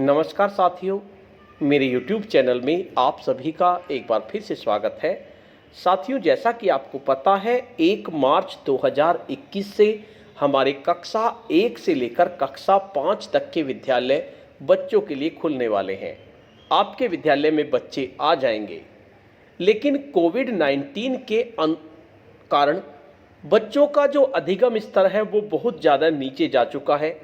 नमस्कार साथियों, मेरे YouTube चैनल में आप सभी का एक बार फिर से स्वागत है। साथियों, जैसा कि आपको पता है 1 मार्च 2021 से हमारे कक्षा 1 से लेकर कक्षा 5 तक के विद्यालय बच्चों के लिए खुलने वाले हैं। आपके विद्यालय में बच्चे आ जाएंगे, लेकिन कोविड-19 के कारण बच्चों का जो अधिगम स्तर है वो बहुत ज़्यादा नीचे जा चुका है।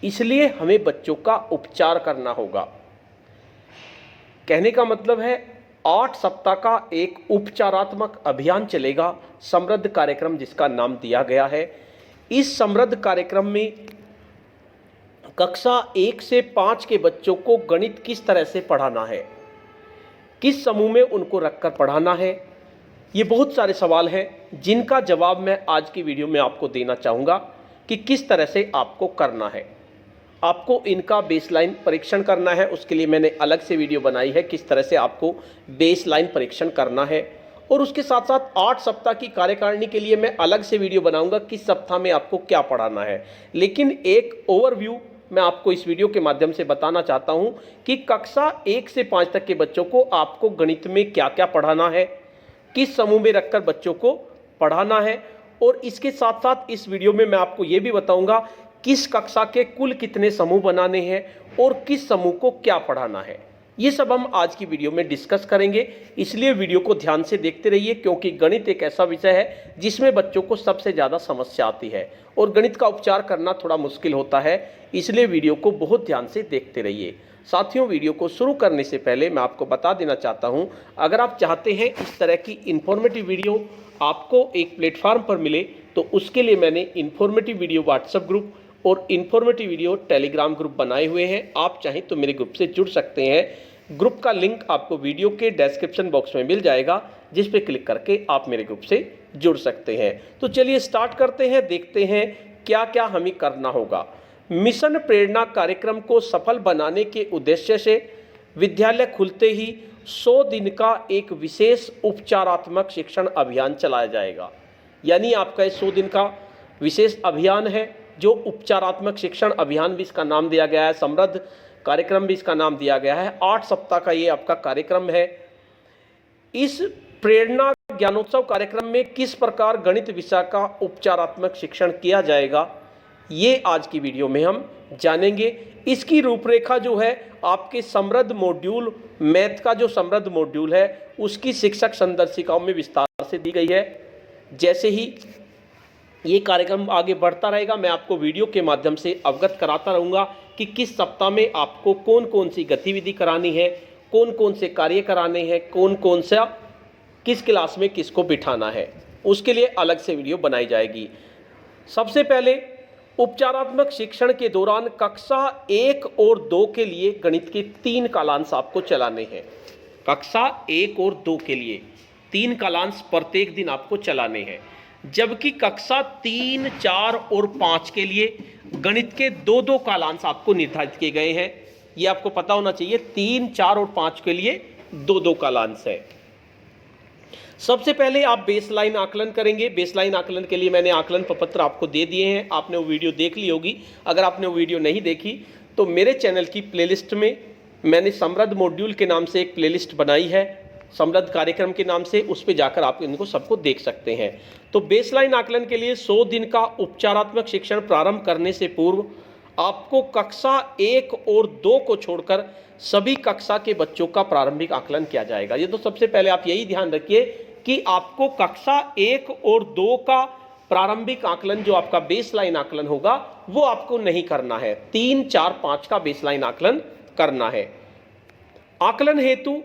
इसलिए हमें बच्चों का उपचार करना होगा। कहने का मतलब है 8 सप्ताह का एक उपचारात्मक अभियान चलेगा, समृद्ध कार्यक्रम जिसका नाम दिया गया है। इस समृद्ध कार्यक्रम में कक्षा 1 से 5 के बच्चों को गणित किस तरह से पढ़ाना है, किस समूह में उनको रखकर पढ़ाना है, ये बहुत सारे सवाल हैं जिनका जवाब मैं आज की वीडियो में आपको देना चाहूँगा कि किस तरह से आपको करना है। आपको इनका बेसलाइन परीक्षण करना है, उसके लिए मैंने अलग से वीडियो बनाई है किस तरह से आपको बेसलाइन परीक्षण करना है। और उसके साथ साथ 8 सप्ताह की कार्यकारिणी के लिए मैं अलग से वीडियो बनाऊंगा किस सप्ताह में आपको क्या पढ़ाना है। लेकिन एक ओवरव्यू मैं आपको इस वीडियो के माध्यम से बताना चाहता हूं कि कक्षा 1 से 5 तक के बच्चों को आपको गणित में क्या क्या पढ़ाना है, किस समूह में रखकर बच्चों को पढ़ाना है। और इसके साथ साथ इस वीडियो में मैं आपको ये भी बताऊंगा किस कक्षा के कुल कितने समूह बनाने हैं और किस समूह को क्या पढ़ाना है। ये सब हम आज की वीडियो में डिस्कस करेंगे, इसलिए वीडियो को ध्यान से देखते रहिए, क्योंकि गणित एक ऐसा विषय है जिसमें बच्चों को सबसे ज़्यादा समस्या आती है और गणित का उपचार करना थोड़ा मुश्किल होता है। इसलिए वीडियो को बहुत ध्यान से देखते रहिए। साथियों, वीडियो को शुरू करने से पहले मैं आपको बता देना चाहता हूं, अगर आप चाहते हैं इस तरह की इन्फॉर्मेटिव वीडियो आपको एक प्लेटफार्म पर मिले, तो उसके लिए मैंने इन्फॉर्मेटिव वीडियो व्हाट्सएप ग्रुप और इन्फॉर्मेटिव वीडियो टेलीग्राम ग्रुप बनाए हुए हैं। आप चाहें तो मेरे ग्रुप से जुड़ सकते हैं। ग्रुप का लिंक आपको वीडियो के डिस्क्रिप्शन बॉक्स में मिल जाएगा, जिस पे क्लिक करके आप मेरे ग्रुप से जुड़ सकते हैं। तो चलिए स्टार्ट करते हैं, देखते हैं क्या क्या हमें करना होगा। मिशन प्रेरणा कार्यक्रम को सफल बनाने के उद्देश्य से विद्यालय खुलते ही 100 दिन का एक विशेष उपचारात्मक शिक्षण अभियान चलाया जाएगा। यानी आपका 100 दिन का विशेष अभियान है, जो उपचारात्मक शिक्षण अभियान भी इसका नाम दिया गया है, समृद्ध कार्यक्रम भी इसका नाम दिया गया है। 8 सप्ताह का ये आपका कार्यक्रम है। इस प्रेरणा ज्ञानोत्सव कार्यक्रम में किस प्रकार गणित विषय का उपचारात्मक शिक्षण किया जाएगा, ये आज की वीडियो में हम जानेंगे। इसकी रूपरेखा जो है आपके समृद्ध मॉड्यूल, मैथ का जो समृद्ध मॉड्यूल है उसकी शिक्षक संदर्शिकाओं में विस्तार से दी गई है। जैसे ही ये कार्यक्रम आगे बढ़ता रहेगा, मैं आपको वीडियो के माध्यम से अवगत कराता रहूँगा कि किस सप्ताह में आपको कौन कौन सी गतिविधि करानी है, कौन कौन से कार्य कराने हैं, कौन कौन सा किस क्लास में किसको बिठाना है। उसके लिए अलग से वीडियो बनाई जाएगी। सबसे पहले उपचारात्मक शिक्षण के दौरान कक्षा 1 और 2 के लिए गणित के 3 कालांश आपको चलाने हैं। कक्षा 1 और 2 के लिए 3 कालांश प्रत्येक दिन आपको चलाने हैं, जबकि कक्षा 3, 4 और 5 के लिए गणित के 2-2 कालांश आपको निर्धारित किए गए हैं। ये आपको पता होना चाहिए, 3, 4 और 5 के लिए 2-2 कालांश है। सबसे पहले आप बेसलाइन आकलन करेंगे। बेसलाइन आकलन के लिए मैंने आकलन प्रपत्र आपको दे दिए हैं, आपने वो वीडियो देख ली होगी। अगर आपने वो वीडियो नहीं देखी तो मेरे चैनल की प्लेलिस्ट में मैंने समृद्ध मॉड्यूल के नाम से एक प्लेलिस्ट बनाई है, समृद्ध कार्यक्रम के नाम से, उस पर जाकर आप इनको सबको देख सकते हैं। तो बेसलाइन आकलन के लिए 100 दिन का उपचारात्मक शिक्षण प्रारंभ करने से पूर्व आपको कक्षा 1 और 2 को छोड़कर सभी कक्षा के बच्चों का प्रारंभिक आकलन किया जाएगा। ये तो सबसे पहले आप यही ध्यान रखिए कि आपको कक्षा 1 और 2 का प्रारंभिक आकलन, जो आपका बेसलाइन आकलन होगा, वो आपको नहीं करना है। 3, 4, 5 का बेसलाइन आकलन करना है। आकलन हेतु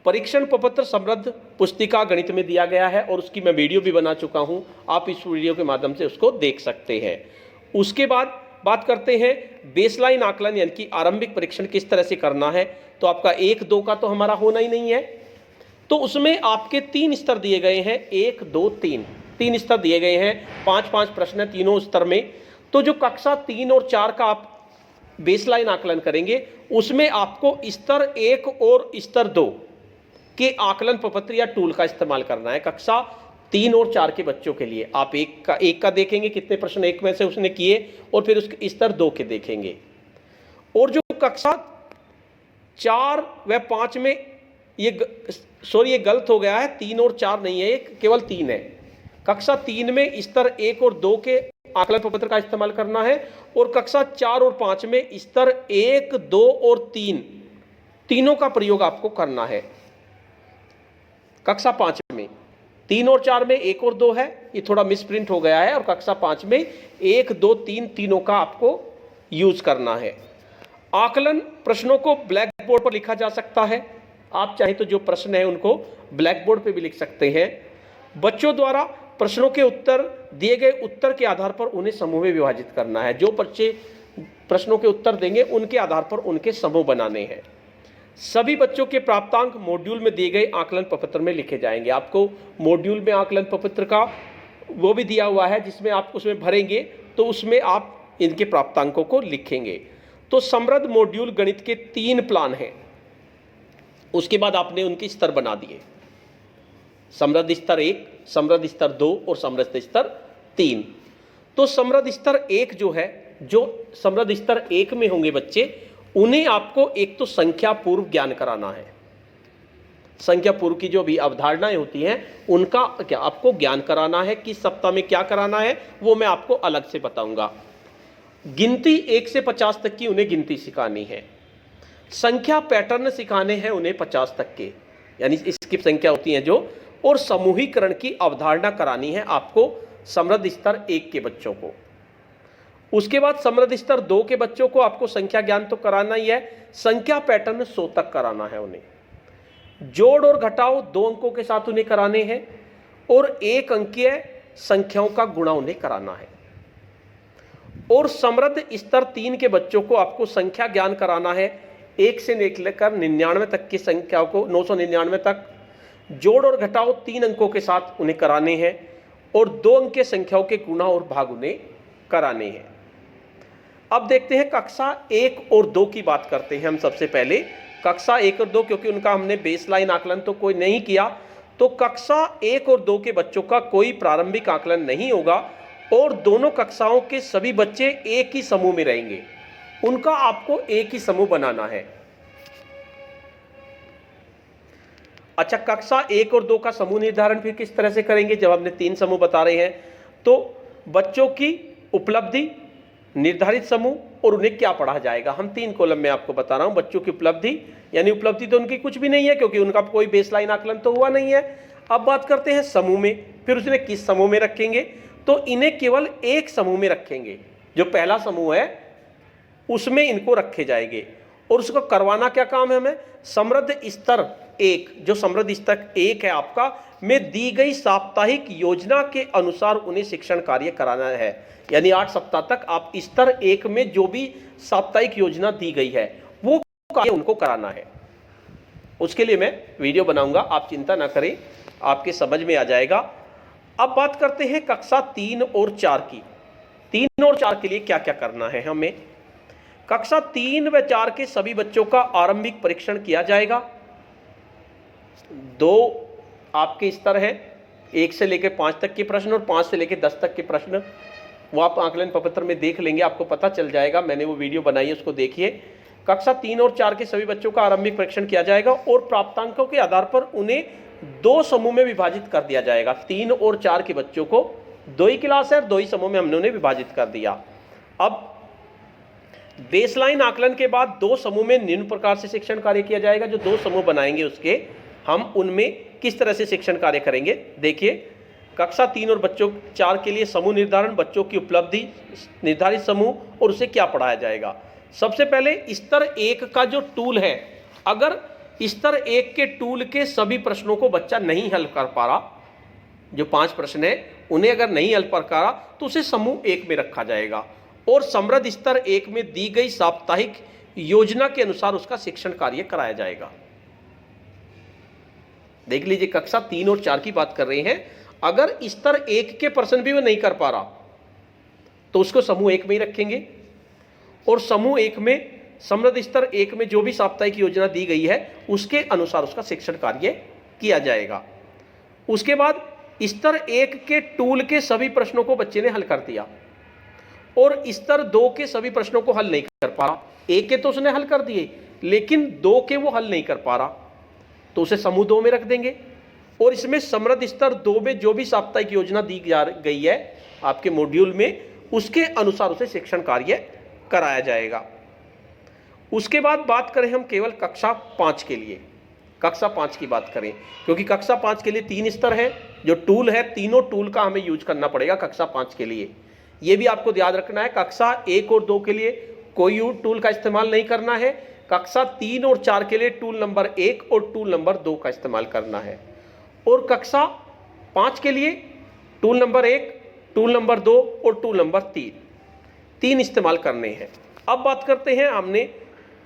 परीक्षण प्रपत्र समृद्ध पुस्तिका गणित में दिया गया है और उसकी मैं वीडियो भी बना चुका हूं, आप इस वीडियो के माध्यम से उसको देख सकते हैं। उसके बाद बात करते हैं बेसलाइन आकलन, यानी कि आरंभिक परीक्षण किस तरह से करना है। तो आपका 1, 2 का तो हमारा होना ही नहीं है, तो उसमें आपके 3 स्तर दिए गए हैं। 1, 2, 3 स्तर दिए गए हैं। 5-5 प्रश्न है तीनों स्तर में। तो जो कक्षा 3 और 4 का आप बेसलाइन आकलन करेंगे, उसमें आपको स्तर 1 और स्तर 2 के आकलन प्रपत्र या टूल का इस्तेमाल करना है। कक्षा 3 और 4 के बच्चों के लिए आप एक का देखेंगे कितने प्रश्न एक में से उसने किए, और फिर उसके स्तर 2 के देखेंगे। और जो कक्षा 4 व 5 में ये गलत हो गया है, 3 और 4 नहीं है, ये केवल 3 है। कक्षा 3 में स्तर 1 और 2 के आकलन प्रपत्र का इस्तेमाल करना है और कक्षा 4 और 5 में स्तर 1, 2 और 3 तीनों का प्रयोग आपको करना है। कक्षा 5 में 3 और 4 में 1 और 2 है, ये थोड़ा मिसप्रिंट हो गया है, और कक्षा 5 में 1, 2, 3 तीनों का आपको यूज करना है। आकलन प्रश्नों को ब्लैक बोर्ड पर लिखा जा सकता है, आप चाहे तो जो प्रश्न है उनको ब्लैक बोर्ड पर भी लिख सकते हैं। बच्चों द्वारा प्रश्नों के उत्तर दिए गए उत्तर के आधार पर उन्हें समूह में विभाजित करना है। जो बच्चे प्रश्नों के उत्तर देंगे उनके आधार पर उनके समूह बनाने हैं। सभी बच्चों के प्राप्तांक मॉड्यूल में दिए गए आकलन प्रपत्र में लिखे जाएंगे। आपको मॉड्यूल में आकलन प्रपत्र का वो भी दिया हुआ है, जिसमें आप उसमें भरेंगे तो उसमें आप इनके प्राप्तांकों को लिखेंगे। तो समृद्ध मॉड्यूल गणित के 3 प्लान हैं। उसके बाद आपने उनके स्तर बना दिए, समृद्ध स्तर 1, समृद्ध स्तर 2 और समृद्ध स्तर 3। तो समृद्ध स्तर 1 जो है, जो समृद्ध स्तर 1 में होंगे बच्चे, उन्हें आपको एक तो संख्या पूर्व ज्ञान कराना है। संख्या पूर्व की जो भी अवधारणाएं होती हैं उनका क्या आपको ज्ञान कराना है। किस सप्ताह में क्या कराना है वो मैं आपको अलग से बताऊंगा। गिनती 1 से 50 तक की उन्हें गिनती सिखानी है। संख्या पैटर्न सिखाने हैं उन्हें 50 तक के, यानी इसकी संख्या होती है जो, और समूहीकरण की अवधारणा करानी है आपको समृद्ध स्तर 1 के बच्चों को। उसके बाद समृद्ध स्तर 2 के बच्चों को आपको संख्या ज्ञान तो कराना ही है, संख्या पैटर्न 100 तक कराना है उन्हें। जोड़ और घटाव 2 अंकों के साथ उन्हें कराने हैं और 1 अंकीय संख्याओं का गुणा उन्हें कराना है। और समृद्ध स्तर 3 के बच्चों को आपको संख्या ज्ञान कराना है 1 से लेकर 99 तक की संख्याओं को, 999 तक। जोड़ और घटाव 3 अंकों के साथ उन्हें कराने हैं और 2 अंक के संख्याओं के गुणा और भाग उन्हें कराने हैं। अब देखते हैं कक्षा 1 और 2 की बात करते हैं हम सबसे पहले। कक्षा 1 और 2, क्योंकि उनका हमने बेसलाइन आकलन तो कोई नहीं किया, तो कक्षा 1 और 2 के बच्चों का कोई प्रारंभिक आकलन नहीं होगा और दोनों कक्षाओं के सभी बच्चे एक ही समूह में रहेंगे। उनका आपको एक ही समूह बनाना है। अच्छा, कक्षा 1 और 2 का समूह निर्धारण फिर किस तरह से करेंगे? जब हमने 3 समूह बता रहे हैं तो बच्चों की उपलब्धि, निर्धारित समूह और उन्हें क्या पढ़ा जाएगा, हम 3 कॉलम में आपको बता रहा हूं। बच्चों की उपलब्धि, यानी उपलब्धि तो उनकी कुछ भी नहीं है क्योंकि उनका कोई बेसलाइन आकलन तो हुआ नहीं है। अब बात करते हैं समूह में, फिर उसने किस समूह में रखेंगे, तो इन्हें केवल एक समूह में रखेंगे। जो पहला समूह है उसमें इनको रखे जाएंगे और उसको करवाना क्या काम है हमें? समृद्ध स्तर 1, जो समृद्ध स्तर 1 है आपका, में दी गई साप्ताहिक योजना के अनुसार उन्हें शिक्षण कार्य कराना है। यानी 8 सप्ताह तक आप स्तर 1 में जो भी साप्ताहिक योजना दी गई है वो कार्य उनको कराना है। उसके लिए मैं वीडियो बनाऊंगा, आप चिंता ना करें, आपके समझ में आ जाएगा। अब बात करते हैं कक्षा 3 और 4 की। 3 और 4 के लिए क्या क्या करना है हमें? कक्षा 3 व 4 के सभी बच्चों का आरंभिक परीक्षण किया जाएगा। 2 आपके स्तर हैं, 1 से लेकर 5 तक के प्रश्न और 5 से लेकर 10 तक के प्रश्न, वो आप आकलन प्रपत्र में देख लेंगे, आपको पता चल जाएगा। मैंने वो वीडियो बनाई है, उसको देखिए। कक्षा 3 और 4 के सभी बच्चों का आरंभिक परीक्षण किया जाएगा और प्राप्तांकों के आधार पर उन्हें 2 समूह में विभाजित कर दिया जाएगा। 3 और 4 के बच्चों को 2 ही क्लास है और 2 ही समूह में हमने उन्हें विभाजित कर दिया। अब बेसलाइन आकलन के बाद 2 समूह में निम्न प्रकार से शिक्षण कार्य किया जाएगा। जो 2 समूह बनाएंगे उसके हम उनमें किस तरह से शिक्षण कार्य करेंगे, देखिए। कक्षा 3 और बच्चों 4 के लिए समूह निर्धारण, बच्चों की उपलब्धि, निर्धारित समूह और उसे क्या पढ़ाया जाएगा। सबसे पहले स्तर 1 का जो टूल है, अगर स्तर 1 के टूल के सभी प्रश्नों को बच्चा नहीं हल कर पा रहा, जो 5 प्रश्न है उन्हें अगर नहीं हल कर पा रहा तो उसे समूह 1 में रखा जाएगा और समृद्ध स्तर 1 में दी गई साप्ताहिक योजना के अनुसार उसका शिक्षण कार्य कराया जाएगा। देख लीजिए, कक्षा 3 और 4 की बात कर रहे हैं। अगर स्तर 1 के प्रश्न भी वो नहीं कर पा रहा तो उसको समूह 1 में ही रखेंगे और समूह 1 में समृद्ध स्तर 1 में जो भी साप्ताहिक योजना दी गई है उसके अनुसार उसका शिक्षण कार्य किया जाएगा। उसके बाद स्तर 1 के टूल के सभी प्रश्नों को बच्चे ने हल कर दिया और स्तर 2 के सभी प्रश्नों को हल नहीं कर पा रहा। 1 के तो उसने हल कर दिए लेकिन 2 के वो हल नहीं कर पा रहा, तो उसे समूह 2 में रख देंगे। और इसमें समृद्ध स्तर 2 में जो भी साप्ताहिक योजना दी जा गई है आपके मॉड्यूल में, उसके अनुसार उसे शिक्षण कार्य कराया जाएगा। उसके बाद बात करें हम केवल कक्षा 5 के लिए, कक्षा 5 की बात करें, क्योंकि कक्षा 5 के लिए 3 स्तर है। जो टूल है, तीनों टूल का हमें यूज करना पड़ेगा कक्षा 5 के लिए। यह भी आपको याद रखना है, कक्षा 1 और 2 के लिए कोई टूल का इस्तेमाल नहीं करना है। कक्षा 3 और 4 के लिए टूल नंबर 1 और टूल नंबर 2 का इस्तेमाल करना है। और कक्षा 5 के लिए टूल नंबर 1, टूल नंबर 2 और टूल नंबर 3 इस्तेमाल करने हैं। अब बात करते हैं, हमने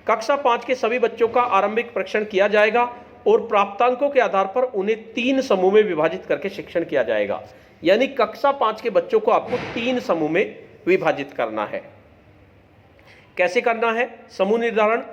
कक्षा 5 के सभी बच्चों का आरंभिक परीक्षण किया जाएगा और प्राप्तांकों के आधार पर उन्हें 3 समूह में विभाजित करके शिक्षण किया जाएगा। यानी कक्षा 5 के बच्चों को आपको 3 समूह में विभाजित करना है। कैसे करना है? समूह निर्धारण,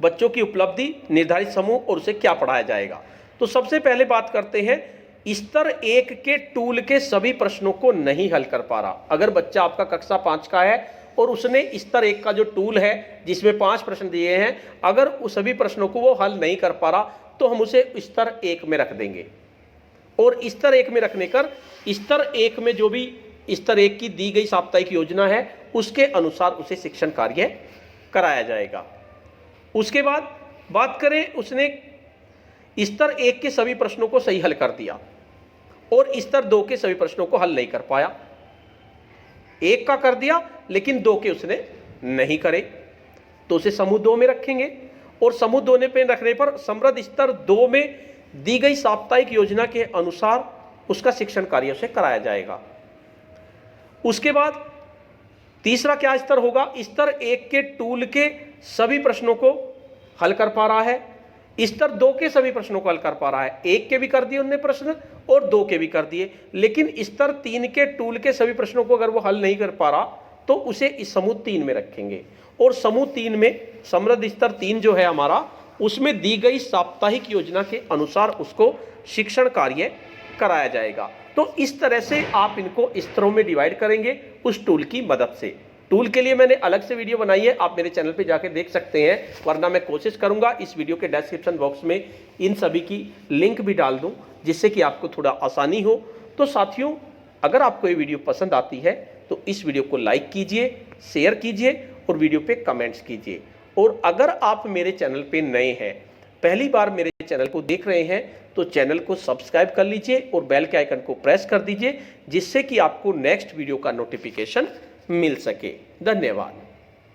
बच्चों की उपलब्धि, निर्धारित समूह और उसे क्या पढ़ाया जाएगा। तो सबसे पहले बात करते हैं, स्तर 1 के टूल के सभी प्रश्नों को नहीं हल कर पा रहा। अगर बच्चा आपका कक्षा 5 का है और उसने स्तर 1 का जो टूल है जिसमें 5 प्रश्न दिए हैं, अगर उस सभी प्रश्नों को वो हल नहीं कर पा रहा, तो हम उसे स्तर 1 में रख देंगे। और स्तर 1 में रखने कर स्तर 1 में जो भी स्तर 1 की दी गई साप्ताहिक योजना है उसके अनुसार उसे शिक्षण कार्य कराया जाएगा। उसके बाद बात करें, उसने स्तर 1 के सभी प्रश्नों को सही हल कर दिया और स्तर 2 के सभी प्रश्नों को हल नहीं कर पाया। 1 का कर दिया लेकिन 2 के उसने नहीं करे, तो उसे समूह 2 में रखेंगे। और समूह 2 पे रखने पर समृद्ध स्तर 2 में दी गई साप्ताहिक योजना के अनुसार उसका शिक्षण कार्य उसे कराया जाएगा। उसके बाद तीसरा क्या स्तर होगा? स्तर 1 के टूल के सभी प्रश्नों को हल कर पा रहा है, स्तर 2 के सभी प्रश्नों को हल कर पा रहा है। 1 के भी कर दिए उन्होंने प्रश्न और 2 के भी कर दिए, लेकिन स्तर 3 के टूल के सभी प्रश्नों को अगर वो हल नहीं कर पा रहा, तो उसे इस समूह 3 में रखेंगे। और समूह 3 में समृद्ध स्तर 3 जो है हमारा, उसमें दी गई साप्ताहिक योजना के अनुसार उसको शिक्षण कार्य कराया जाएगा। तो इस तरह से आप इनको स्तरों में डिवाइड करेंगे उस टूल की मदद से। टूल के लिए मैंने अलग से वीडियो बनाई है, आप मेरे चैनल पे जाके देख सकते हैं, वरना मैं कोशिश करूंगा इस वीडियो के डिस्क्रिप्शन बॉक्स में इन सभी की लिंक भी डाल दूं, जिससे कि आपको थोड़ा आसानी हो। तो साथियों, अगर आपको ये वीडियो पसंद आती है तो इस वीडियो को लाइक कीजिए, शेयर कीजिए और वीडियो पे कमेंट्स कीजिए। और अगर आप मेरे चैनल पे नए हैं, पहली बार मेरे चैनल को देख रहे हैं, तो चैनल को सब्सक्राइब कर लीजिए और बेल के आइकन को प्रेस कर दीजिए, जिससे कि आपको नेक्स्ट वीडियो का नोटिफिकेशन मिल सके। धन्यवाद।